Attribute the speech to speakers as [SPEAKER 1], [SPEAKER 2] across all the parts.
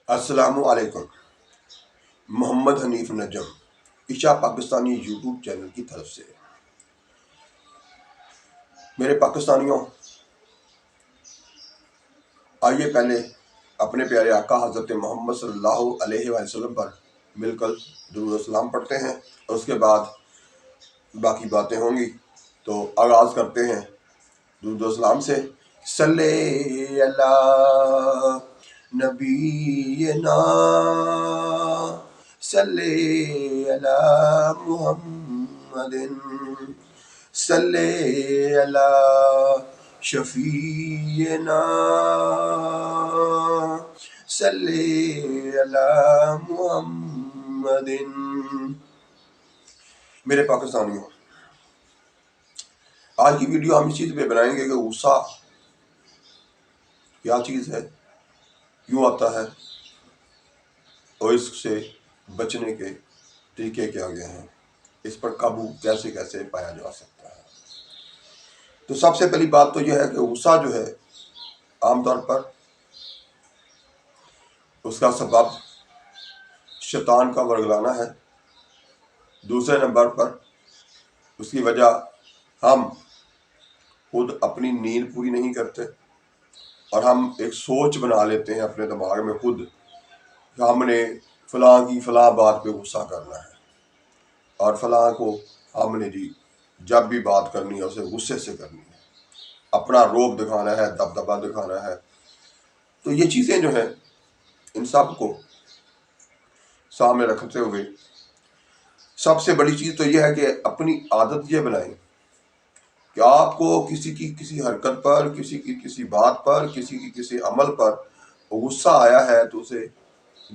[SPEAKER 1] السلام علیکم۔ محمد حنیف نجم عشا Pakistani YouTube channel کی طرف سے میرے پاکستانیوں، آئیے پہلے اپنے پیارے آقا حضرت محمد صلی اللہ علیہ وآلہ وسلم پر مل کر درود و سلام پڑھتے ہیں، اور اس کے بعد باقی باتیں ہوں گی۔ تو آغاز کرتے ہیں درود و سلام سے۔ صلی اللہ نبینا صلی علی محمد صلی علی شفیعنا صلی علی محمد۔ میرے پاکستانیوں، آج کی ویڈیو ہم اس چیز پہ بنائیں گے کہ غصہ کیا چیز ہے، کیوں آتا ہے، اور اس سے بچنے کے طریقے کیا گئے ہیں، اس پر قابو کیسے کیسے پایا جا سکتا ہے۔ تو سب سے پہلی بات تو یہ ہے کہ غصہ جو ہے عام طور پر اس کا سبب شیطان کا ورگلانا ہے۔ دوسرے نمبر پر اس کی وجہ ہم خود اپنی نیند پوری نہیں کرتے، اور ہم ایک سوچ بنا لیتے ہیں اپنے دماغ میں خود کہ ہم نے فلاں کی فلاں بات پہ غصہ کرنا ہے، اور فلاں کو ہم نے جب بھی بات کرنی ہے اسے غصے سے کرنی ہے، اپنا روب دکھانا ہے، دبدبا دکھانا ہے۔ تو یہ چیزیں جو ہیں ان سب کو سامنے رکھتے ہوئے سب سے بڑی چیز تو یہ ہے کہ اپنی عادت یہ بنائیں کہ آپ کو کسی کی کسی حرکت پر، کسی کی کسی بات پر، کسی کی کسی عمل پر غصہ آیا ہے تو اسے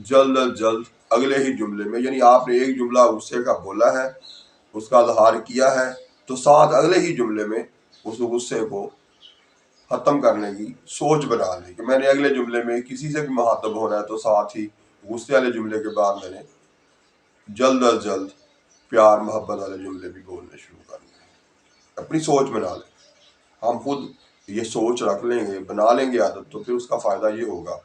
[SPEAKER 1] جلد از جلد اگلے ہی جملے میں، یعنی آپ نے ایک جملہ غصے کا بولا ہے، اس کا اظہار کیا ہے، تو ساتھ اگلے ہی جملے میں اس غصے کو ختم کرنے کی سوچ بنا لیں کہ میں نے اگلے جملے میں کسی سے بھی مخاطب ہونا ہے تو ساتھ ہی غصے والے جملے کے بعد میں نے جلد از جلد پیار محبت والے جملے بھی بولنے شروع کرنے ہیں۔ اپنی سوچ بنا لیں، ہم خود یہ سوچ رکھ لیں گے، بنا لیں گے عادت، تو پھر اس کا فائدہ یہ ہوگا،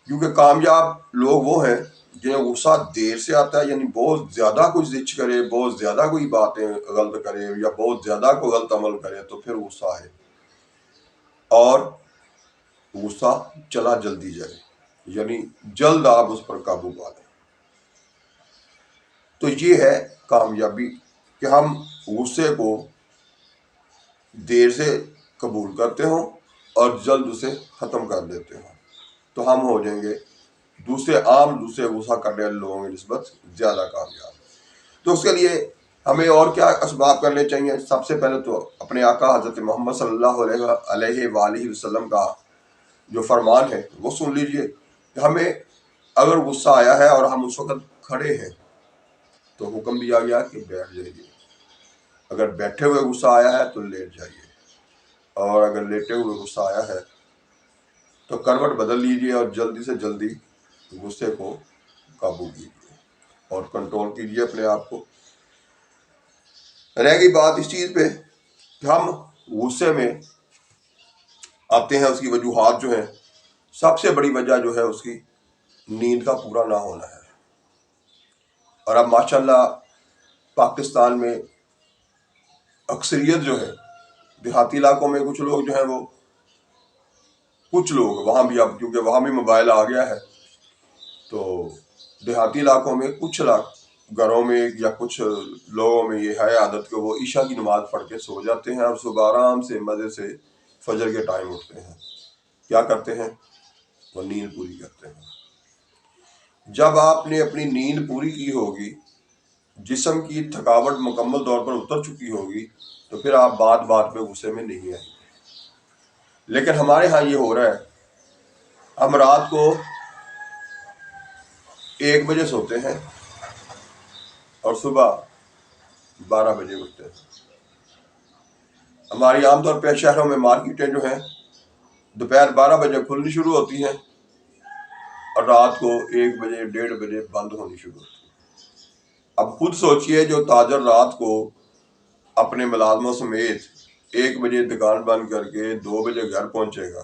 [SPEAKER 1] کیونکہ کامیاب لوگ وہ ہیں جنہیں غصہ دیر سے آتا ہے، یعنی بہت زیادہ کچھ زچ کرے، بہت زیادہ کوئی باتیں غلط کرے یا بہت زیادہ کوئی غلط عمل کرے تو پھر غصہ آئے، اور غصہ چلا جلدی جائے، یعنی جلد آپ اس پر قابو پا لیں۔ تو یہ ہے کامیابی کہ ہم غصے کو دیر سے قبول کرتے ہوں اور جلد اسے ختم کر دیتے ہوں، تو ہم ہو جائیں گے دوسرے غصہ کرنے والے لوگوں کی نسبت زیادہ کامیاب۔ تو اس کے لیے ہمیں اور کیا اسباب کرنے چاہیے؟ سب سے پہلے تو اپنے آقا حضرت محمد صلی اللہ علیہ وآلہ وسلم کا جو فرمان ہے وہ سن لیجئے کہ ہمیں اگر غصہ آیا ہے اور ہم اس وقت کھڑے ہیں تو حکم دیا گیا کہ بیٹھ جائیے، اگر بیٹھے ہوئے غصہ آیا ہے تو لیٹ جائیے، اور اگر لیٹے ہوئے غصہ آیا ہے تو کروٹ بدل لیجئے اور جلدی سے جلدی غصے کو قابو کیجیے اور کنٹرول کیجیے اپنے آپ کو۔ رہ گئی بات اس چیز پہ کہ ہم غصے میں آتے ہیں، اس کی وجوہات جو ہیں، سب سے بڑی وجہ جو ہے اس کی نیند کا پورا نہ ہونا ہے۔ اور اب ماشاءاللہ پاکستان میں اکثریت جو ہے، دیہاتی علاقوں میں کچھ لوگ جو ہیں وہ کچھ لوگ وہاں بھی، اب کیونکہ وہاں بھی موبائل آ گیا ہے، تو دیہاتی علاقوں میں کچھ گھروں میں یا کچھ لوگوں میں یہ ہے عادت کہ وہ عشاء کی نماز پڑھ کے سو جاتے ہیں اور صبح آرام سے مزے سے فجر کے ٹائم اٹھتے ہیں۔ کیا کرتے ہیں؟ وہ نیند پوری کرتے ہیں۔ جب آپ نے اپنی نیند پوری کی ہوگی، جسم کی تھکاوٹ مکمل طور پر اتر چکی ہوگی، تو پھر آپ بات بات پہ غصے میں نہیں آئیں گے۔ لیکن ہمارے ہاں یہ ہو رہا ہے، ہم رات کو 1 بجے سوتے ہیں اور صبح 12 بجے اٹھتے ہیں۔ ہماری عام طور پہ شہروں میں مارکیٹیں جو ہیں دوپہر 12 بجے کھلنی شروع ہوتی ہیں اور رات کو 1 بجے 1:30 بجے بند ہونی شروع ہوتی ہیں۔ اب خود سوچئے، جو تاجر رات کو اپنے ملازموں سمیت 1 بجے دکان بند کر کے 2 بجے گھر پہنچے گا،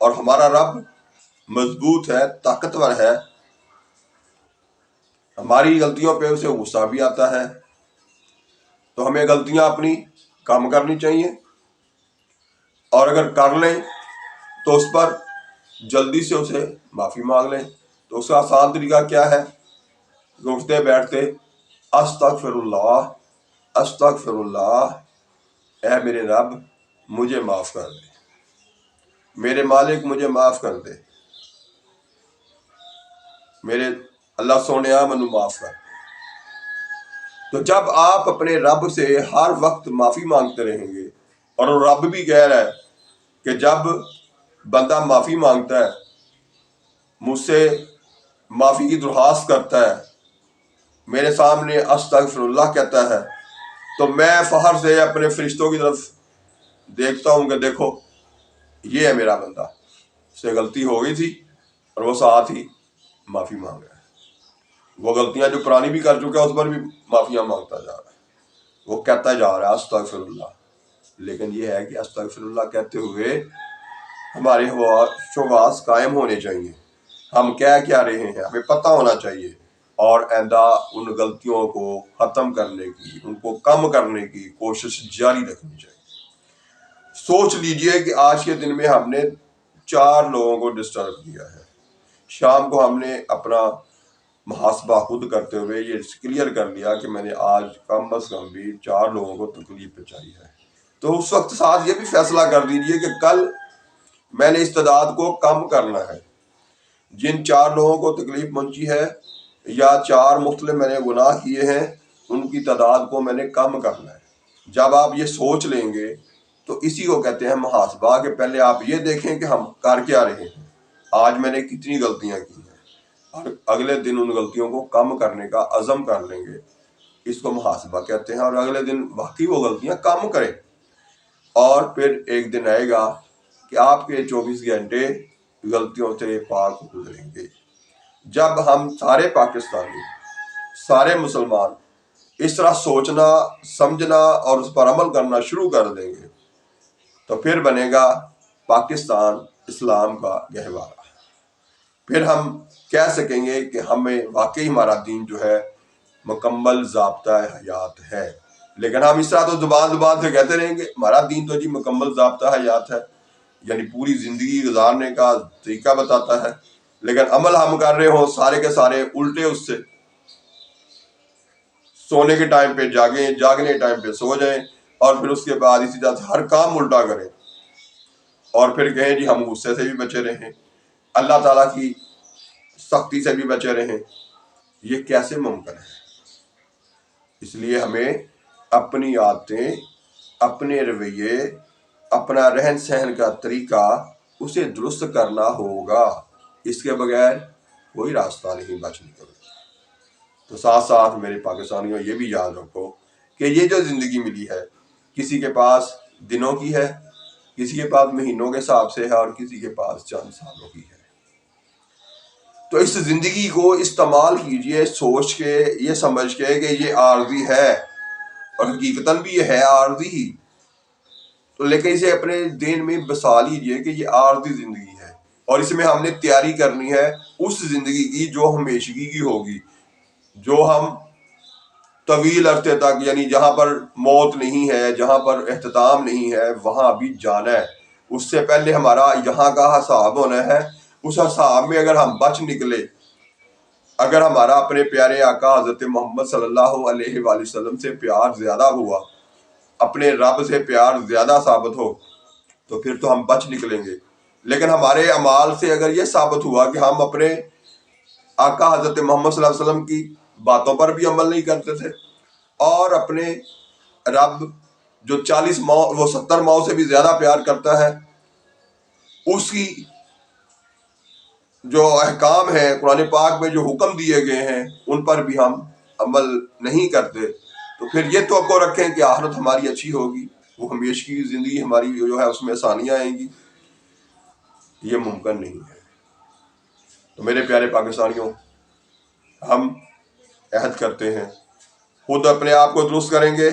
[SPEAKER 1] اور ہمارا رب مضبوط ہے، طاقتور ہے، ہماری غلطیوں پہ اسے غصہ بھی آتا ہے، تو ہمیں غلطیاں اپنی کم کرنی چاہیے، اور اگر کر لیں تو اس پر جلدی سے اسے معافی مانگ لیں۔ تو اس کا آسان طریقہ کیا ہے؟ اٹھتے بیٹھتے استغفر اللہ، استغفر اللہ، اے میرے رب مجھے معاف کر دے، میرے مالک مجھے معاف کر دے، میرے اللہ سونیا منو معاف کر دے۔ تو جب آپ اپنے رب سے ہر وقت معافی مانگتے رہیں گے، اور وہ رب بھی کہہ رہا ہے کہ جب بندہ معافی مانگتا ہے، مجھ سے معافی کی درخواست کرتا ہے، میرے سامنے استغفر اللہ کہتا ہے، تو میں فخر سے اپنے فرشتوں کی طرف دیکھتا ہوں کہ دیکھو یہ ہے میرا بندہ، اس سے غلطی ہو گئی تھی اور وہ ساتھ ہی معافی مانگ رہا ہے، وہ غلطیاں جو پرانی بھی کر چکا ہے اس پر بھی معافیاں مانگتا جا رہا ہے، وہ کہتا جا رہا ہے استغفر اللہ۔ لیکن یہ ہے کہ استغفر اللہ کہتے ہوئے ہمارے ہوش و حواس قائم ہونے چاہیے، ہم کہہ کیا رہے ہیں ہمیں پتہ ہونا چاہیے، اور آئندہ ان غلطیوں کو ختم کرنے کی، ان کو کم کرنے کی کوشش جاری رکھنی چاہیے۔ سوچ لیجئے کہ آج کے دن میں ہم نے 4 لوگوں کو ڈسٹرب کیا ہے، شام کو ہم نے اپنا محاسبہ خود کرتے ہوئے یہ کلیئر کر لیا کہ میں نے آج کم از کم بھی 4 لوگوں کو تکلیف پہنچائی ہے، تو اس وقت ساتھ یہ بھی فیصلہ کر دیجئے کہ کل میں نے اس تعداد کو کم کرنا ہے، جن 4 لوگوں کو تکلیف پہنچی ہے یا 4 مختلف میں نے گناہ کیے ہیں، ان کی تعداد کو میں نے کم کرنا ہے۔ جب آپ یہ سوچ لیں گے تو اسی کو کہتے ہیں محاسبہ، کہ پہلے آپ یہ دیکھیں کہ ہم کر کیا رہے ہیں، آج میں نے کتنی غلطیاں کی ہیں، اور اگلے دن ان غلطیوں کو کم کرنے کا عزم کر لیں گے، اس کو محاسبہ کہتے ہیں، اور اگلے دن واقعی وہ غلطیاں کم کریں، اور پھر ایک دن آئے گا کہ آپ کے 24 گھنٹے غلطیوں سے پاک گزریں گے۔ جب ہم سارے پاکستانی، سارے مسلمان اس طرح سوچنا، سمجھنا اور اس پر عمل کرنا شروع کر دیں گے تو پھر بنے گا پاکستان اسلام کا گہوارہ، پھر ہم کہہ سکیں گے کہ ہمیں واقعی ہمارا دین جو ہے مکمل ضابطہ حیات ہے۔ لیکن ہم اس طرح تو زبان سے کہتے رہیں گے ہمارا دین تو جی مکمل ضابطہ حیات ہے، یعنی پوری زندگی گزارنے کا طریقہ بتاتا ہے، لیکن عمل ہم کر رہے ہوں سارے کے سارے الٹے اس سے، سونے کے ٹائم پہ جاگیں، جاگنے کے ٹائم پہ سو جائیں، اور پھر اس کے بعد اسی طرح سے ہر کام الٹا کریں، اور پھر کہیں جی ہم غصے سے بھی بچے رہیں، اللہ تعالیٰ کی سختی سے بھی بچے رہیں، یہ کیسے ممکن ہے؟ اس لیے ہمیں اپنی عادتیں، اپنے رویے، اپنا رہن سہن کا طریقہ اسے درست کرنا ہوگا، اس کے بغیر کوئی راستہ نہیں بچنے کا۔ تو ساتھ ساتھ میرے پاکستانیوں یہ بھی یاد رکھو کہ یہ جو زندگی ملی ہے، کسی کے پاس دنوں کی ہے، کسی کے پاس مہینوں کے حساب سے ہے، اور کسی کے پاس چند سالوں کی ہے۔ تو اس زندگی کو استعمال کیجئے سوچ کے، یہ سمجھ کے کہ یہ عارضی ہے، اور حقیقتاً بھی یہ ہے عارضی ہی، تو لیکن اسے اپنے دین میں بسا لیجئے کہ یہ عارضی زندگی ہے، اور اس میں ہم نے تیاری کرنی ہے اس زندگی کی جو ہمیشگی کی ہوگی، جو ہم طویل عرصے تک، یعنی جہاں پر موت نہیں ہے، جہاں پر اختتام نہیں ہے، وہاں بھی جانا ہے۔ اس سے پہلے ہمارا یہاں کا حساب ہونا ہے، اس حساب میں اگر ہم بچ نکلے، اگر ہمارا اپنے پیارے آقا حضرت محمد صلی اللہ علیہ وآلہ وسلم سے پیار زیادہ ہوا، اپنے رب سے پیار زیادہ ثابت ہو، تو پھر تو ہم بچ نکلیں گے۔ لیکن ہمارے اعمال سے اگر یہ ثابت ہوا کہ ہم اپنے آقا حضرت محمد صلی اللہ علیہ وسلم کی باتوں پر بھی عمل نہیں کرتے تھے، اور اپنے رب جو 40 ماہ وہ 70 ماہ سے بھی زیادہ پیار کرتا ہے، اس کی جو احکام ہیں قرآن پاک میں جو حکم دیے گئے ہیں ان پر بھی ہم عمل نہیں کرتے، تو پھر یہ توقع رکھیں کہ آخرت ہماری اچھی ہوگی، وہ ہمیشہ کی زندگی ہماری جو ہے اس میں آسانیاں آئیں گی، یہ ممکن نہیں ہے۔ تو میرے پیارے پاکستانیوں، ہم عہد کرتے ہیں خود اپنے آپ کو درست کریں گے،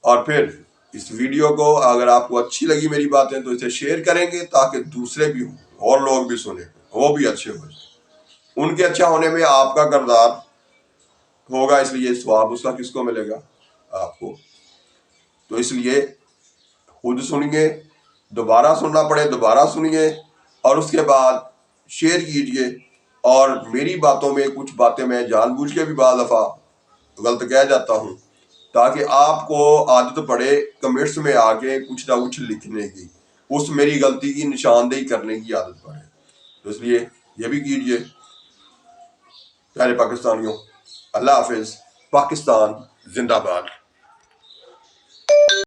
[SPEAKER 1] اور پھر اس ویڈیو کو اگر آپ کو اچھی لگی میری باتیں تو اسے شیئر کریں گے تاکہ دوسرے بھی اور لوگ بھی سنیں، وہ بھی اچھے ہو جائیں۔ ان کے اچھا ہونے میں آپ کا کردار ہوگا، اس لیے ثواب اس کا کس کو ملے گا؟ آپ کو۔ تو اس لیے خود سنیے، دوبارہ سننا پڑے دوبارہ سنیے، اور اس کے بعد شیئر کیجئے۔ اور میری باتوں میں کچھ باتیں میں جان بوجھ کے بھی بعض دفعہ غلط کہہ جاتا ہوں، تاکہ آپ کو عادت پڑے کمنٹس میں آ کے کچھ نہ کچھ لکھنے کی، اس میری غلطی کی نشاندہی کرنے کی عادت پڑے۔ تو اس لیے یہ بھی کیجئے۔ پیارے پاکستانیوں، اللہ حافظ، پاکستان زندہ باد۔